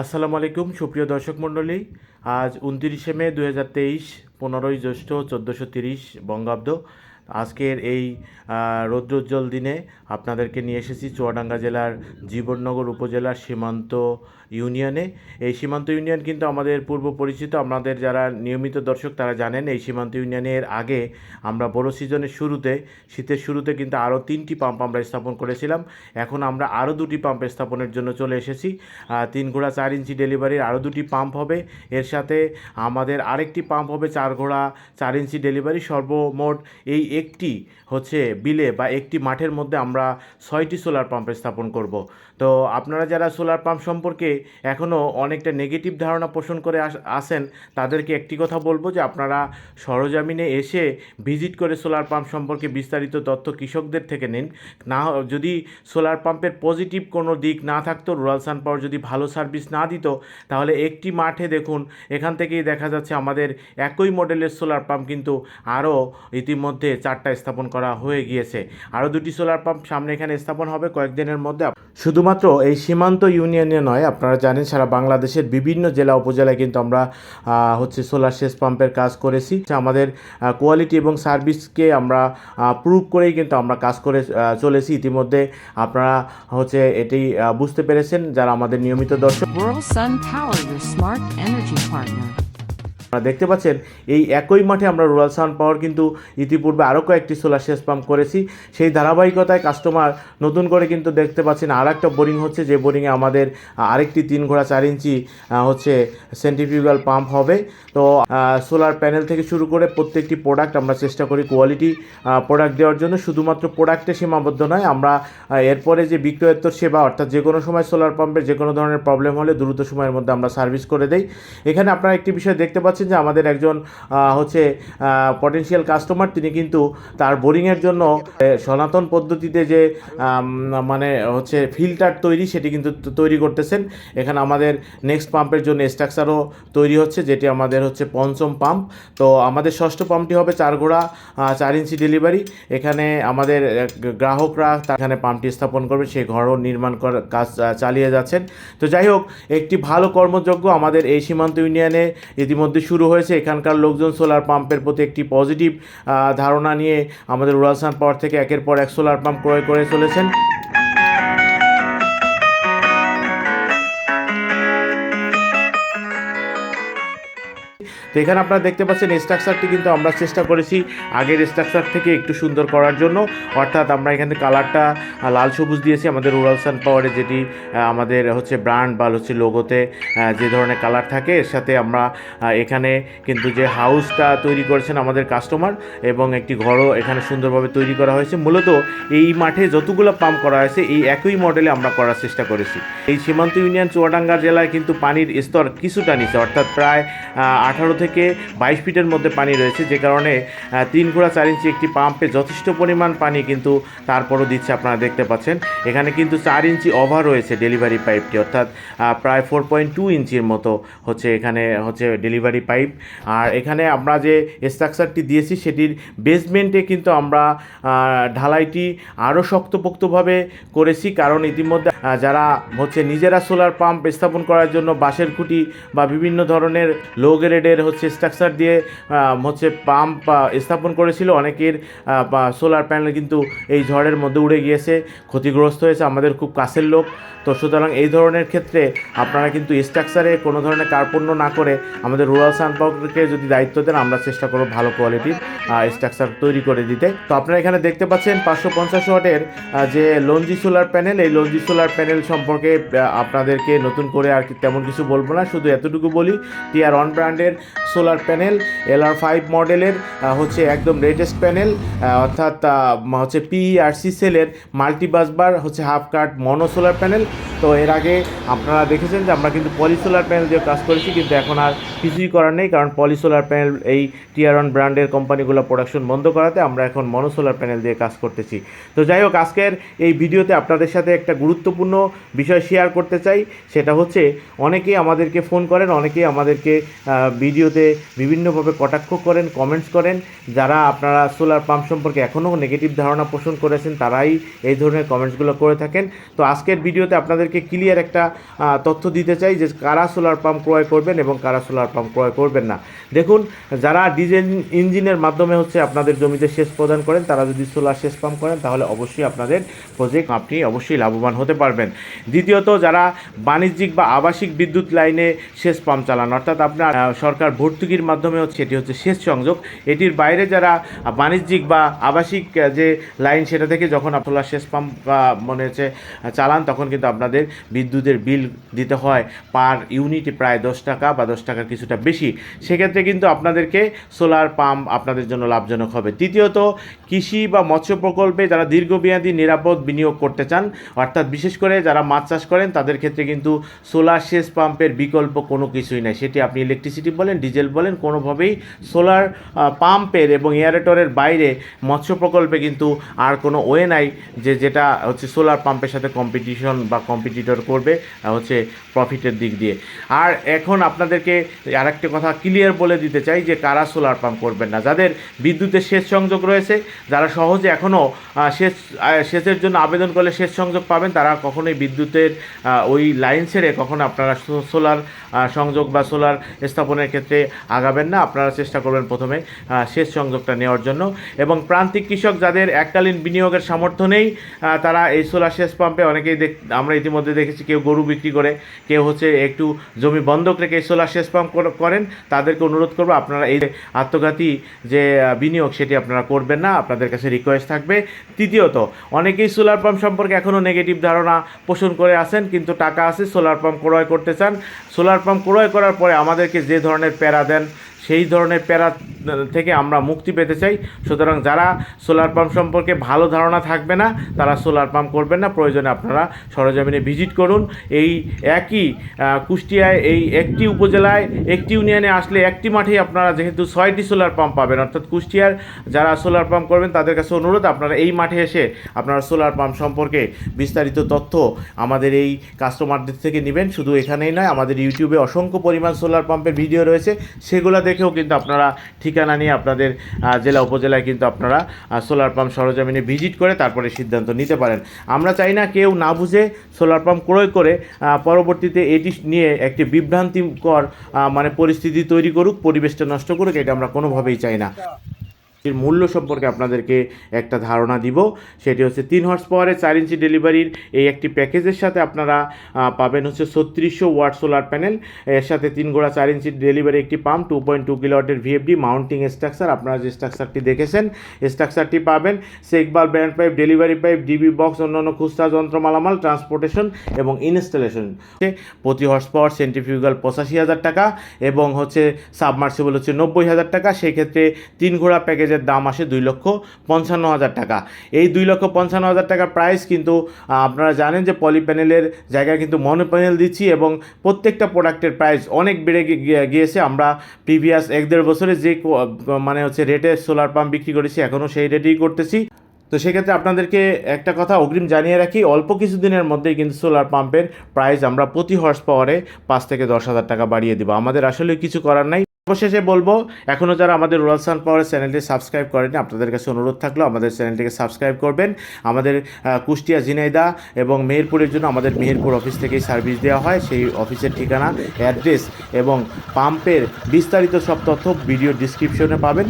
আসসালামু আলাইকুম সুপ্রিয় দর্শক মণ্ডলী। আজ 29শে মে 2023, 15ই জ্যৈষ্ঠ 1430 বঙ্গাব্দ। আজকের এই রৌদ্রোজ্জ্বল দিনে আপনাদেরকে নিয়ে এসেছি চুয়াডাঙ্গা জেলার জীবননগর উপজেলার সীমান্ত ইউনিয়নে। এই সীমান্ত ইউনিয়ন কিন্তু আমাদের পূর্ব পরিচিত। আমাদের যারা নিয়মিত দর্শক তারা জানেন এই সীমান্ত ইউনিয়নের আগে আমরা বড় সিজনের শুরুতে, শীতের শুরুতে কিন্তু আরও 3টি পাম্প আমরা স্থাপন করেছিলাম। এখন আমরা আরও 2টি পাম্প স্থাপনের জন্য চলে এসেছি। 3 ঘোড়া 4 ইঞ্চি ডেলিভারির আরও 2টি পাম্প হবে। এর সাথে আমাদের আরেকটি পাম্প হবে 4 ঘোড়া 4 ইঞ্চি ডেলিভারি। সর্বমোট এই একটি বিলে বা একটি মাঠের মধ্যে আমরা 6টি সোলার পাম্প স্থাপন করব। তো আপনারা যারা সোলার পাম্প সম্পর্কে এখনও অনেকটা নেগেটিভ ধারণা পোষণ করে আসেন, তাদেরকে একটি কথা বলবো যে আপনারা সরজমিনে এসে ভিজিট করে সোলার পাম্প সম্পর্কে বিস্তারিত তথ্য কৃষকদের থেকে নিন। না যদি সোলার পাম্পের পজিটিভ কোনো দিক না থাকতো, রুরাল সান পাওয়ার যদি ভালো সার্ভিস না দিত, তাহলে একটি মাঠে দেখুন এখান থেকেই দেখা যাচ্ছে আমাদের একই মডেলের সোলার পাম্প কিন্তু আরও ইতিমধ্যে 4টা স্থাপন করা হয়ে গিয়েছে। আরও 2টি সোলার পাম্প সামনে এখানে স্থাপন হবে কয়েকদিনের মধ্যে। শুধুমাত্র এই সীমান্ত ইউনিয়নে নয়, আপনারা জানেন সারা বাংলাদেশের বিভিন্ন জেলা উপজেলায় কিন্তু আমরা সোলার সেচ পাম্পের কাজ করেছি। আমাদের কোয়ালিটি এবং সার্ভিসকে আমরা প্রুভ করেই কিন্তু আমরা কাজ করে চলেছি। ইতিমধ্যে আপনারা এটি বুঝতে পেরেছেন যারা আমাদের নিয়মিত দর্শক। দেখতে পাচ্ছেন এই একই মাঠে আমরা রুরাল সান পাওয়ার কিন্তু ইতিপূর্বে আরও কয়েকটি সোলার সেচ পাম্প করেছি। সেই ধারাবাহিকতায় কাস্টমার নতুন করে কিন্তু দেখতে পাচ্ছেন আর একটা বোরিং হচ্ছে, যে বোরিংয়ে আমাদের আরেকটি 3 ঘোড়া 4 ইঞ্চি সেন্ট্রিফিউগাল পাম্প হবে। তো সোলার প্যানেল থেকে শুরু করে প্রত্যেকটি প্রোডাক্ট আমরা চেষ্টা করি কোয়ালিটি প্রোডাক্ট দেওয়ার জন্য। শুধুমাত্র প্রোডাক্টে সীমাবদ্ধ নয়, আমরা এরপরে যে বিক্রয়োত্তর সেবা, অর্থাৎ যে কোনো সময় সোলার পাম্পের যে কোনো ধরনের প্রবলেম হলে দ্রুত সময়ের মধ্যে আমরা সার্ভিস করে দেই। এখানে আপনারা একটি বিষয় দেখতে পাচ্ছেন যে আমাদের একজন পটেনশিয়াল কাস্টমার, তিনি কিন্তু তার বোরিংয়ের জন্য সনাতন পদ্ধতিতে যে ফিল্টার তৈরি, সেটি কিন্তু তৈরি করতেছেন। এখানে আমাদের নেক্সট পাম্পের জন্য স্ট্রাকচারও তৈরি হচ্ছে, যেটি আমাদের পঞ্চম পাম্প। তো আমাদের ষষ্ঠ পাম্পটি হবে 4 ঘোড়া 4 ইঞ্চি ডেলিভারি। এখানে আমাদের গ্রাহকরা এখানে পাম্পটি স্থাপন করবে, সেই ঘরও নির্মাণ করার কাজ চালিয়ে যাচ্ছেন। তো যাই হোক, একটি ভালো কর্মযজ্ঞ আমাদের এই সীমান্ত ইউনিয়নে ইতিমধ্যে শুরু হয়েছে। এখানকার লোকজন সোলার পাম্পের প্রতি একটি পজিটিভ ধারণা নিয়ে আমাদের রুরাল সান পাওয়ার থেকে একের পর এক সোলার পাম্প ক্রয় করে চলেছেন। তো এখানে আপনারা দেখতে পাচ্ছেন স্ট্রাকচারটি কিন্তু আমরা চেষ্টা করেছি আগের স্ট্রাকচার থেকে একটু সুন্দর করার জন্য। অর্থাৎ আমরা এখানে কালারটা লাল সবুজ দিয়েছি আমাদের রুরাল সান পাওয়ারে, যেটি আমাদের ব্র্যান্ড বা লোগোতে যে ধরনের কালার থাকে, এর সাথে আমরা এখানে কিন্তু যে হাউসটা তৈরি করেছেন আমাদের কাস্টমার, এবং একটি ঘরও এখানে সুন্দরভাবে তৈরি করা হয়েছে। মূলত এই মাঠে যতগুলো পাম্প করা হয়েছে এই একই মডেলে আমরা করার চেষ্টা করেছি। এই সীমান্ত ইউনিয়ন চুয়াডাঙ্গা জেলায় কিন্তু পানির স্তর কিছুটা নিচে, অর্থাৎ প্রায় 18 থেকে 22 ফিটের মধ্যে পানি রয়েছে, যে কারণে 3 ঘোড়া 4 ইঞ্চি একটি পাম্পে যথেষ্ট পরিমাণ পানি কিন্তু তারপরও দিচ্ছে। আপনারা দেখতে পাচ্ছেন এখানে কিন্তু 4 ইঞ্চি ওভার রয়েছে ডেলিভারি পাইপটি, অর্থাৎ প্রায় 4.2 ইঞ্চির মতো এখানে ডেলিভারি পাইপ। আর এখানে আমরা যে স্ট্রাকচারটি দিয়েছি সেটির বেসমেন্টে কিন্তু আমরা ঢালাইটি আরও শক্তপোক্তভাবে করেছি, কারণ ইতিমধ্যে যারা নিজেরা সোলার পাম্প স্থাপন করার জন্য বাঁশের খুঁটি বা বিভিন্ন ধরনের লো গ্রেডের স্ট্রাকচার দিয়ে পাম্প স্থাপন করেছিল, অনেকের সোলার প্যানেল কিন্তু এই ঝড়ের মধ্যে উড়ে গিয়েছে, ক্ষতিগ্রস্ত হয়েছে, আমাদের খুব কাছের লোক। তো সুতরাং এই ধরনের ক্ষেত্রে আপনারা কিন্তু স্ট্রাকচারে কোনো ধরনের কার্পণ্য না করে আমাদের রুরাল সান পাওয়ারকে যদি দায়িত্ব দেন, আমরা চেষ্টা করব ভালো কোয়ালিটির স্ট্রাকচার তৈরি করে দিতে। তো আপনারা এখানে দেখতে পাচ্ছেন 550 ওয়াটের যে লঞ্জি সোলার প্যানেল। এই লঞ্জি সোলার প্যানেল সম্পর্কে আপনাদেরকে নতুন করে আর তেমন কিছু বলবো না, শুধু এতটুকু বলি টিয়ার 1 ব্র্যান্ডের সোলার প্যানেল, LR5 মডেলের একদম লেটেস্ট প্যানেল, অর্থাৎ PERC সেলের multi busbar half cut mono solar panel. তো এর আগে আপনারা দেখেছেন যে আমরা কিন্তু পলি সোলার প্যানেল দিয়ে কাজ করেছি, কিন্তু এখন আর কিছুই করার নেই, কারণ পলি সোলার প্যানেল এই টিয়ার 1 ব্র্যান্ডের কোম্পানিগুলো প্রোডাকশন বন্ধ করাতে আমরা এখন মনো সোলার প্যানেল দিয়ে কাজ করতেছি। তো যাই হোক, আজকের এই ভিডিওতে আপনাদের সাথে একটা গুরুত্বপূর্ণ গুরুত্বপূর্ণ বিষয় শেয়ার করতে চাই, সেটা হচ্ছে অনেকেই আমাদেরকে ফোন করেন, অনেকেই আমাদেরকে ভিডিওতে বিভিন্নভাবে কটাক্ষ করেন, কমেন্টস করেন। যারা আপনারা সোলার পাম্প সম্পর্কে এখনও নেগেটিভ ধারণা পোষণ করেছেন তারাই এই ধরনের কমেন্টসগুলো করে থাকেন। তো আজকের ভিডিওতে আপনাদেরকে ক্লিয়ার একটা তথ্য দিতে চাই যে কারা সোলার পাম্প ক্রয় করবেন এবং কারা সোলার পাম্প ক্রয় করবেন না। দেখুন, যারা ডিজেল ইঞ্জিনের মাধ্যমে হচ্ছে আপনাদের জমিতে সেচ প্রদান করেন, তারা যদি সোলার সেচ পাম্প করেন তাহলে অবশ্যই আপনাদের প্রজেক্ট আপনি অবশ্যই লাভবান হতে পারবেন। দ্বিতীয়ত, যারা বাণিজ্যিক বা আবাসিক বিদ্যুৎ লাইনে সেচ পাম্প চালান, অর্থাৎ আপনার সরকার ভর্তুকির মাধ্যমে হচ্ছে এটি হচ্ছে সেচ সংযোগ, এটির বাইরে যারা বাণিজ্যিক বা আবাসিক যে লাইন সেটা থেকে যখন আপনারা সেচ পাম্প মনে হচ্ছে চালান, তখন কিন্তু আপনাদের বিদ্যুতের বিল দিতে হয় পার ইউনিটে প্রায় 10 টাকা বা 10 টাকার কিছুটা বেশি। সেক্ষেত্রে কিন্তু আপনাদেরকে সোলার পাম্প আপনাদের জন্য লাভজনক হবে। তৃতীয়ত, কৃষি বা মৎস্য প্রকল্পে যারা দীর্ঘমেয়াদী নিরাপদ বিনিয়োগ করতে চান, অর্থাৎ বিশেষ করে যারা মাছ চাষ করেন, তাদের ক্ষেত্রে কিন্তু সোলার সেচ পাম্পের বিকল্প কোনো কিছুই নাই। সেটি আপনি ইলেকট্রিসিটি বলেন, ডিজেল বলেন, কোনোভাবেই সোলার পাম্পের এবং এয়ারেটরের বাইরে মৎস্য প্রকল্পে কিন্তু আর কোনো ওয়ে নাই যেটা হচ্ছে সোলার পাম্পের সাথে কম্পিটিশন বা কম্পিটিটর করবে হচ্ছে প্রফিটের দিক দিয়ে। আর এখন আপনাদেরকে আরেকটা কথা ক্লিয়ার বলে দিতে চাই যে কারা সোলার পাম্প করবেন না। যাদের বিদ্যুতের সেচ সংযোগ রয়েছে, যারা সহজে এখনও সেচের জন্য আবেদন করলে সেচ সংযোগ পাবেন, তারা কখনোই বিদ্যুতের ওই লাইন ছেড়ে কখনো আপনারা সোলার সংযোগ বা সোলার স্থাপনের ক্ষেত্রে আগাবেন না। আপনারা চেষ্টা করবেন প্রথমে সেচ সংযোগটা নেওয়ার জন্য। এবং প্রান্তিক কৃষক যাদের এককালীন বিনিয়োগের সামর্থ্য নেই, তারা এই সোলার সেচ পাম্পে অনেকেই আমরা ইতিমধ্যে দেখেছি কেউ গরু বিক্রি করে, কেউ হচ্ছে একটু জমি বন্ধক রেখে সোলার সেচ পাম্প করেন। তাদেরকে অনুরোধ করবো আপনারা এই আত্মঘাতী যে বিনিয়োগ সেটি আপনারা করবেন না, আপনাদের কাছে রিকোয়েস্ট থাকবে। তৃতীয়ত, অনেকেই সোলার পাম্প সম্পর্কে এখনও নেগেটিভ ধারণা পোষণ করে আছেন, কিন্তু টাকা আছে, সোলার পাম্প ক্রয় করতে চান। সোলার পাম্প ক্রয় করার পরে আমাদেরকে যে ধরনের প্যারা দেন, সেই ধরনের প্যারা থেকে আমরা মুক্তি পেতে চাই। সুতরাং যারা সোলার পাম্প সম্পর্কে ভালো ধারণা থাকবে না, তারা সোলার পাম্প করবেন না। প্রয়োজনে আপনারা সরজমিনে ভিজিট করুন। এই একই কুষ্টিয়ায় এই একটি উপজেলায় একটি ইউনিয়নে আসলে একটি মাঠেই আপনারা যেহেতু 6টি সোলার পাম্প পাবেন, অর্থাৎ কুষ্টিয়ার যারা সোলার পাম্প করবেন তাদের কাছে অনুরোধ আপনারা এই মাঠে এসে আপনারা সোলার পাম্প সম্পর্কে বিস্তারিত তথ্য আমাদের এই কাস্টমারদের থেকে নেবেন। শুধু এখানেই নয়, আমাদের ইউটিউবে অসংখ্য পরিমাণ সোলার পাম্পের ভিডিও রয়েছে, সেগুলো দেখেও কিন্তু আপনারা ঠিকানা নিয়ে আপনাদের জেলা উপজেলায় কিন্তু আপনারা সোলার পাম্প সরজমিনে ভিজিট করে তারপরে সিদ্ধান্ত নিতে পারেন। আমরা চাই না কেউ না বুঝে সোলার পাম্প ক্রয় করে পরবর্তীতে এটি নিয়ে একটি বিভ্রান্তিকর পরিস্থিতি তৈরি করুক, পরিবেশটা নষ্ট করুক, এটা আমরা কোনোভাবেই চাই না। এর মূল্য সম্পর্কে আপনাদেরকে একটা ধারণা দিব। সেটি হচ্ছে 3 হর্স পাওয়ারের 4 ইঞ্চি ডেলিভারির এই একটি প্যাকেজের সাথে আপনারা পাবেন হচ্ছে 3600 ওয়াট সোলার প্যানেল, এর সাথে 3 গোড়া 4 ইঞ্চি ডেলিভারি একটি পাম্প, 2.2 কিলোওয়াটের ভিএফডি মাউন্টিং স্ট্রাকচার। আপনারা যে স্ট্রাকচারটি দেখেছেন স্ট্রাকচারটি পাবেন। সেকবাল brand pipe, delivery pipe, DB box, অন্যান্য খুচরা যন্ত্র মালামাল, ট্রান্সপোর্টেশন এবং ইনস্টলেশন। প্রতি হর্স পাওয়ার সেন্ট্রিফিউগাল 85,000 টাকা এবং হচ্ছে সাবমার্সিবল হচ্ছে 90,000 টাকা। সেই ক্ষেত্রে 3 ঘোড়া প্যাকেজের দাম আসে 2,55,000 টাকা। এই 2,55,000 টাকার প্রাইস কিন্তু আপনারা জানেন যে পলি প্যানেলের জায়গায় কিন্তু মনো প্যানেল দিচ্ছি এবং প্রত্যেকটা প্রোডাক্টের প্রাইস অনেক বেড়ে গিয়েছে। আমরা প্রিভিয়াস 1-1.5 বছরে যে রেটে সোলার পাম্প বিক্রি করেছি এখনও সেই রেটেই করতেছি। তো সেক্ষেত্রে আপনাদেরকে একটা কথা অগ্রিম জানিয়ে রাখি, অল্প কিছুদিনের মধ্যেই কিন্তু সোলার পাম্পের প্রাইস আমরা প্রতি হর্স পাওয়ারে 5 থেকে 10,000 টাকা বাড়িয়ে দেবো। আমাদের আসলে কিছু করার নাই। অবশেষে বলবো, এখনও যারা আমাদের রুরাল সান পাওয়ারের চ্যানেলটি সাবস্ক্রাইব করেনি, আপনাদের কাছে অনুরোধ থাকলো আমাদের চ্যানেলটিকে সাবস্ক্রাইব করবেন। আমাদের কুষ্টিয়া, ঝিনাইদহ এবং মেহেরপুরের জন্য আমাদের মেহেরপুর অফিস থেকেই সার্ভিস দেওয়া হয়। সেই অফিসের ঠিকানা, অ্যাড্রেস এবং পাম্পের বিস্তারিত সব তথ্য ভিডিও ডিসক্রিপশনে পাবেন।